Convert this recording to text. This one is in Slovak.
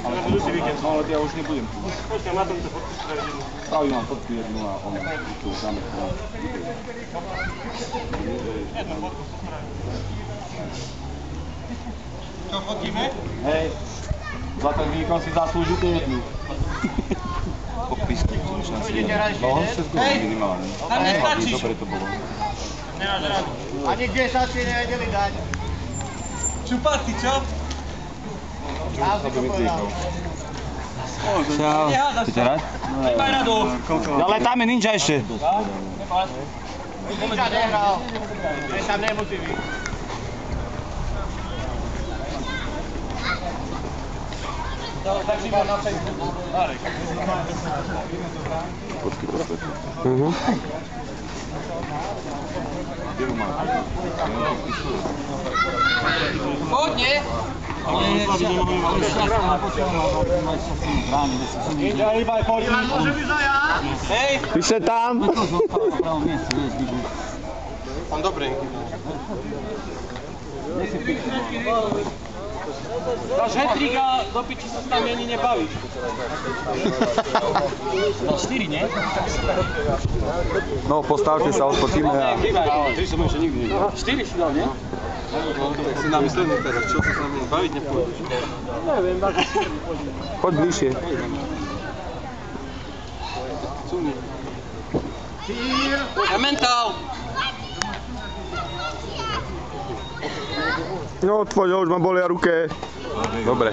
Ale budúci víkend. No ale ja už nebudem. Počkaj, má tam to fotku spraviť jednu. Pravý mám fotku jednu a on tu dáme. Jednu fotku sa spraviť. Čo, fotíme? Hej, za ten výkon si zaslúžite jednu. Podpisky, Idete rajšie, no, ne? všetko Hej, minimálne. tam nestačíš. Dobre to bolo. Nemáš rád. Ani 10 si nevedeli dať. Čupáci, čo? Ja si to povedal. Čau. Chcete hrať? Nepaj radu. Ale tam je ninja ešte. Ninja nehral. Ten tam nemusí byť. Tak si bol na Facebooku. Marek. Počkej, to svetlo. Kde ho máte? Pohodne. Ninja, hýbaj, poď. Môže byť za ja? Hej. Vy ste tam? Tam dobre. Dáš hetrik a do piči sa tam ani nebavíš. Dal 4, nie? No, postavte sa, odfotíme a... 3 som ešte nikdy nevidel. 4 si dal, nie? Tak si namyslený teraz, čo sa s nami baviť nepôjdeš? Neviem, tak si poďme. Poď bližšie. A mentál! No, tvoň, už ma bolia ruke. Dobre.